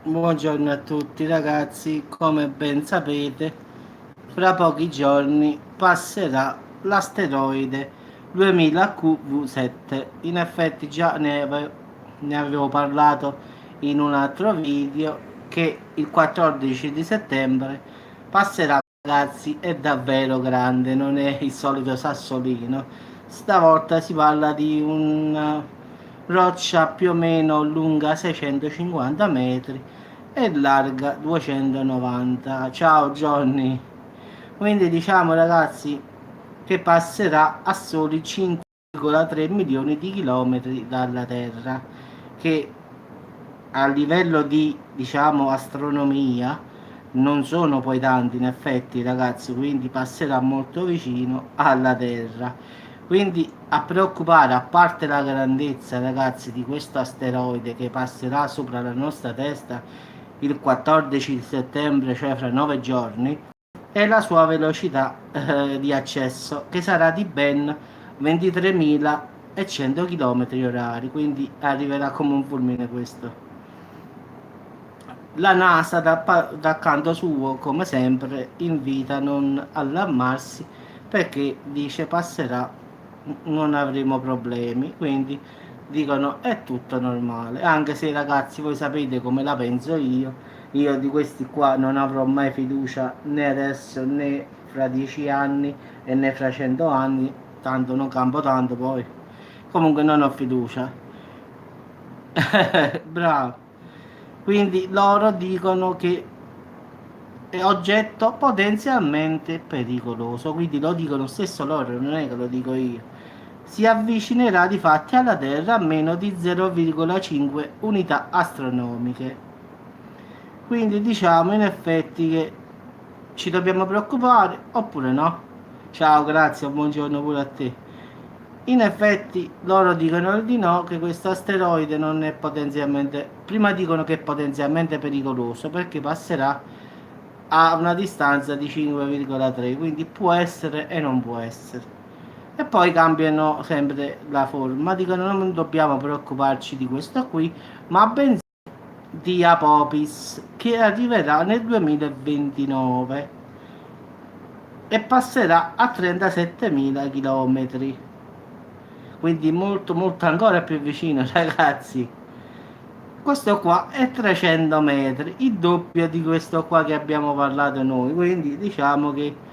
Buongiorno a tutti ragazzi, come ben sapete, fra pochi giorni passerà l'asteroide 2000 QV7. In effetti già ne avevo parlato in un altro video che il 14 di settembre passerà, ragazzi, è davvero grande, non è il solito sassolino. Stavolta si parla di una roccia più o meno lunga 650 metri e larga 290. Ciao Johnny. Quindi diciamo ragazzi che passerà a soli 5,3 milioni di chilometri dalla Terra, che a livello di diciamo astronomia non sono poi tanti in effetti ragazzi, quindi passerà molto vicino alla Terra. Quindi a preoccupare, a parte la grandezza ragazzi di questo asteroide che passerà sopra la nostra testa il 14 di settembre, cioè fra 9 giorni, è la sua velocità di accesso, che sarà di ben 23.100 km orari, quindi arriverà come un fulmine questo. La NASA da canto suo, come sempre, invita a non allarmarsi perché dice passerà, non avremo problemi, quindi dicono è tutto normale, anche se ragazzi voi sapete come la penso io di questi qua non avrò mai fiducia né adesso né fra 10 anni e né fra 100 anni, tanto non campo tanto poi, comunque non ho fiducia. Bravo. Quindi loro dicono che è oggetto potenzialmente pericoloso, quindi lo dicono stesso loro, non è che lo dico io. Si avvicinerà di fatti alla Terra a meno di 0,5 unità astronomiche. Quindi diciamo in effetti che ci dobbiamo preoccupare oppure no? Ciao, grazie, buongiorno pure a te. In effetti loro dicono di no, che questo asteroide non è potenzialmente, prima dicono che è potenzialmente pericoloso perché passerà a una distanza di 5,3, quindi può essere e non può essere. E poi cambiano sempre la forma, dicono non dobbiamo preoccuparci di questo qui, ma bensì di Apopis che arriverà nel 2029 e passerà a 37.000 km, quindi molto molto ancora più vicino ragazzi. Questo qua è 300 metri, il doppio di questo qua che abbiamo parlato noi, quindi diciamo che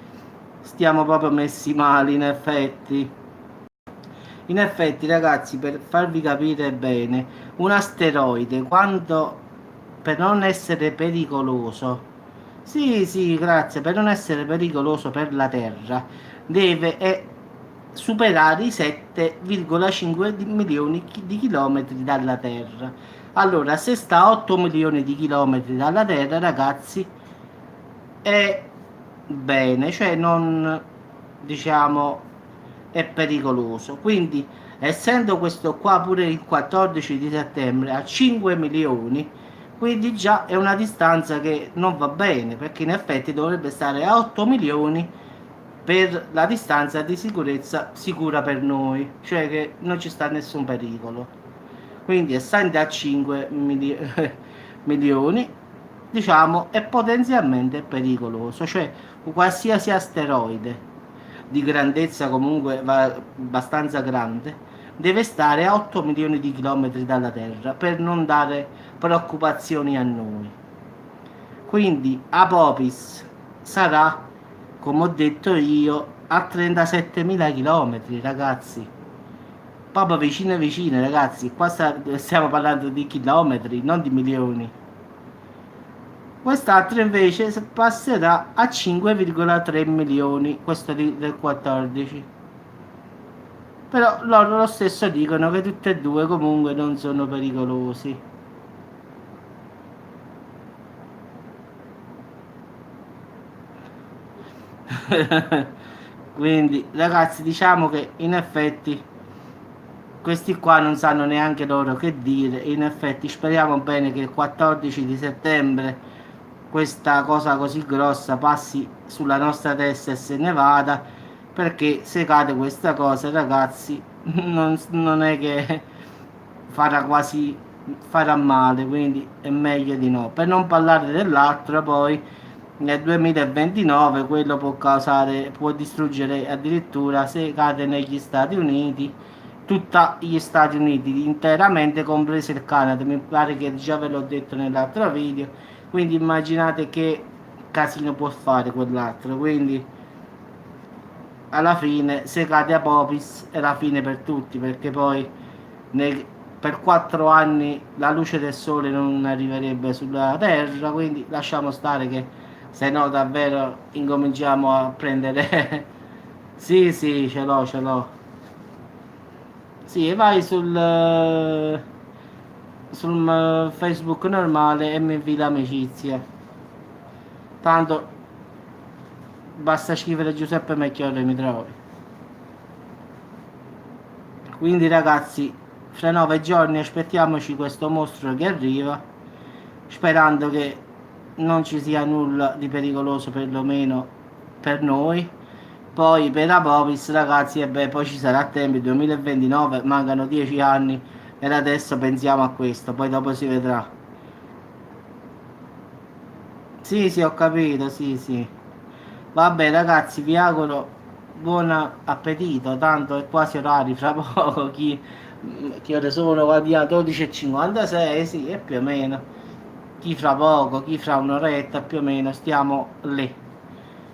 stiamo proprio messi male in effetti. In effetti ragazzi, per farvi capire bene, un asteroide quando per non essere pericoloso, sì sì grazie, per non essere pericoloso per la Terra deve superare i 7,5 milioni di chilometri dalla Terra. Allora, se sta a 8 milioni di chilometri dalla Terra, ragazzi, è bene, cioè non diciamo è pericoloso. Quindi, essendo questo qua pure il 14 di settembre a 5 milioni, quindi già è una distanza che non va bene, perché in effetti dovrebbe stare a 8 milioni per la distanza di sicurezza sicura per noi, cioè che non ci sta nessun pericolo. Quindi essendo a 5 milioni, diciamo, è potenzialmente pericoloso, cioè qualsiasi asteroide di grandezza comunque abbastanza grande deve stare a 8 milioni di chilometri dalla Terra per non dare preoccupazioni a noi. Quindi Apopis sarà, come ho detto io, a 37.000 chilometri, ragazzi. Proprio vicine vicine, ragazzi. Qua stiamo parlando di chilometri, non di milioni. Quest'altro invece passerà a 5,3 milioni, questo del 14. Però loro lo stesso dicono che tutte e due comunque non sono pericolosi. Quindi ragazzi diciamo che in effetti questi qua non sanno neanche loro che dire. In effetti speriamo bene che il 14 di settembre questa cosa così grossa passi sulla nostra testa e se ne vada, perché se cade questa cosa ragazzi non è che farà quasi farà male, quindi è meglio di no. Per non parlare dell'altro, poi nel 2029 quello può causare, può distruggere addirittura se cade negli Stati Uniti, tutti gli Stati Uniti interamente, compreso il Canada. Mi pare che già ve l'ho detto nell'altro video, quindi immaginate che casino può fare quell'altro. Quindi alla fine se cade Apopis è la fine per tutti, perché poi per 4 anni la luce del sole non arriverebbe sulla Terra, quindi lasciamo stare, che se no davvero incominciamo a prendere. Sì, sì, ce l'ho. Sì, vai sul Facebook normale e mi invita amicizia. Tanto basta scrivere Giuseppe Macchione e mi trovi. Quindi ragazzi, fra 9 giorni aspettiamoci questo mostro che arriva, sperando che non ci sia nulla di pericoloso, perlomeno per noi. Poi per Apophis ragazzi, e beh, poi ci sarà tempo, il 2029, mancano 10 anni e adesso pensiamo a questo, poi dopo si vedrà. Sì, sì, ho capito, sì, sì. Vabbè ragazzi, vi auguro buon appetito, tanto è quasi orari, fra poco, che ore sono? Guardia 12:56, sì, e più o meno. Chi fra poco, chi fra un'oretta, più o meno, stiamo lì.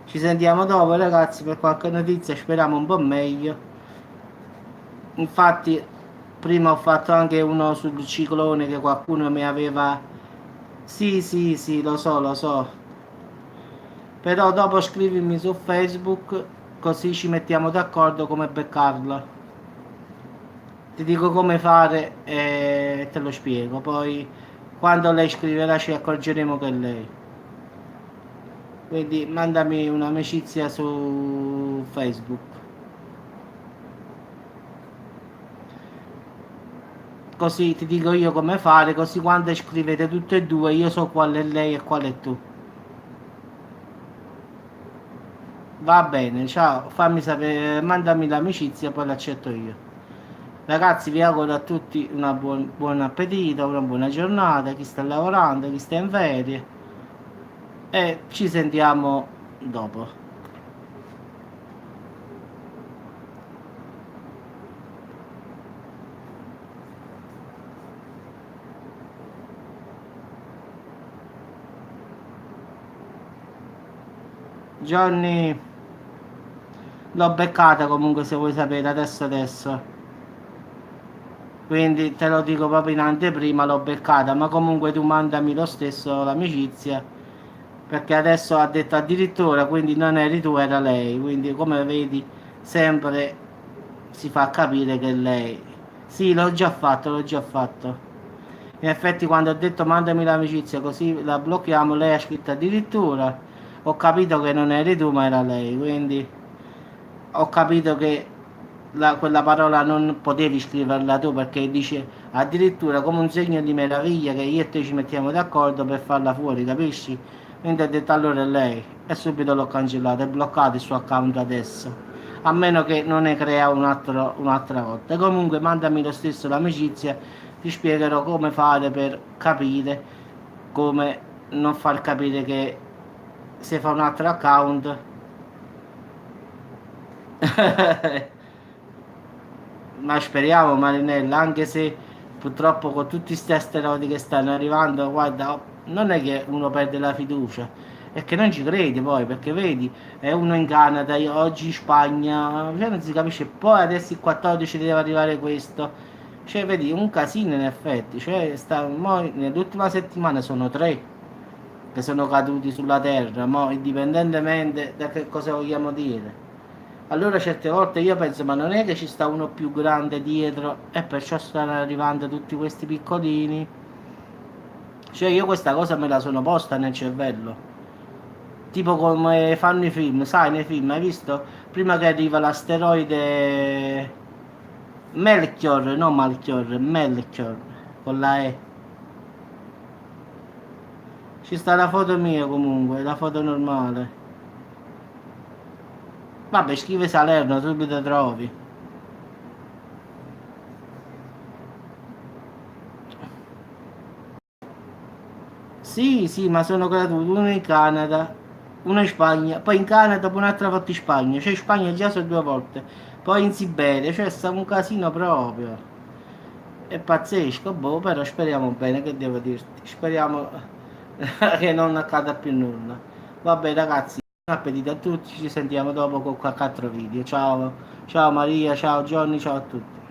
Ci sentiamo dopo ragazzi per qualche notizia, speriamo un po' meglio. Infatti prima ho fatto anche uno sul ciclone che qualcuno mi aveva. Sì, sì, sì, lo so, lo so. Però dopo scrivimi su Facebook così ci mettiamo d'accordo come beccarla. Ti dico come fare e te lo spiego. Poi quando lei scriverà ci accorgeremo che è lei. Quindi mandami un'amicizia su Facebook. Così ti dico io come fare, così quando scrivete tutte e due io so qual è lei e qual è tu. Va bene, ciao, fammi sapere, mandami l'amicizia, poi l'accetto io. Ragazzi, vi auguro a tutti una buon appetito, una buona giornata, chi sta lavorando, chi sta in ferie e ci sentiamo dopo. Johnny, l'ho beccata comunque se vuoi sapere, adesso. Quindi te lo dico proprio in anteprima, l'ho beccata, ma comunque tu mandami lo stesso l'amicizia, perché adesso ha detto addirittura, quindi non eri tu, era lei, quindi come vedi sempre si fa capire che è lei. Sì, l'ho già fatto, l'ho già fatto. In effetti quando ho detto mandami l'amicizia così la blocchiamo, lei ha scritto addirittura, ho capito che non eri tu ma era lei, quindi ho capito che quella parola non potevi scriverla tu perché dice addirittura come un segno di meraviglia che io e te ci mettiamo d'accordo per farla fuori, capisci? Quindi ho detto allora è lei e subito l'ho cancellato, è bloccato il suo account adesso. A meno che non ne crea un'altra volta. Comunque mandami lo stesso l'amicizia, ti spiegherò come fare per capire come non far capire che se fa un altro account. Ma speriamo Marinella, anche se purtroppo con tutti questi asteroidi che stanno arrivando, guarda, non è che uno perde la fiducia, è che non ci credi poi, perché vedi, è uno in Canada, oggi in Spagna, cioè non si capisce, poi adesso il 14 deve arrivare questo, cioè vedi, un casino in effetti, cioè nell'ultima settimana sono 3 che sono caduti sulla Terra, mo indipendentemente da che cosa vogliamo dire. Allora certe volte io penso, ma non è che ci sta uno più grande dietro e perciò stanno arrivando tutti questi piccolini? Cioè io questa cosa me la sono posta nel cervello. Tipo come fanno i film, sai, nei film, hai visto? Prima che arriva l'asteroide Melchior, non Malchior, Melchior, con la E. Ci sta la foto mia comunque, la foto normale. Vabbè, scrive Salerno, subito trovi. Sì, sì, ma sono gratuiti, uno in Canada, uno in Spagna, poi in Canada, poi un'altra volta in Spagna, cioè in Spagna già sono 2 volte, poi in Siberia, cioè sta un casino proprio. È pazzesco, boh, però speriamo bene, che devo dirti, speriamo che non accada più nulla. Vabbè ragazzi, buon appetito a tutti, ci sentiamo dopo con qualche altro video. Ciao, ciao Maria, ciao Johnny, ciao a tutti.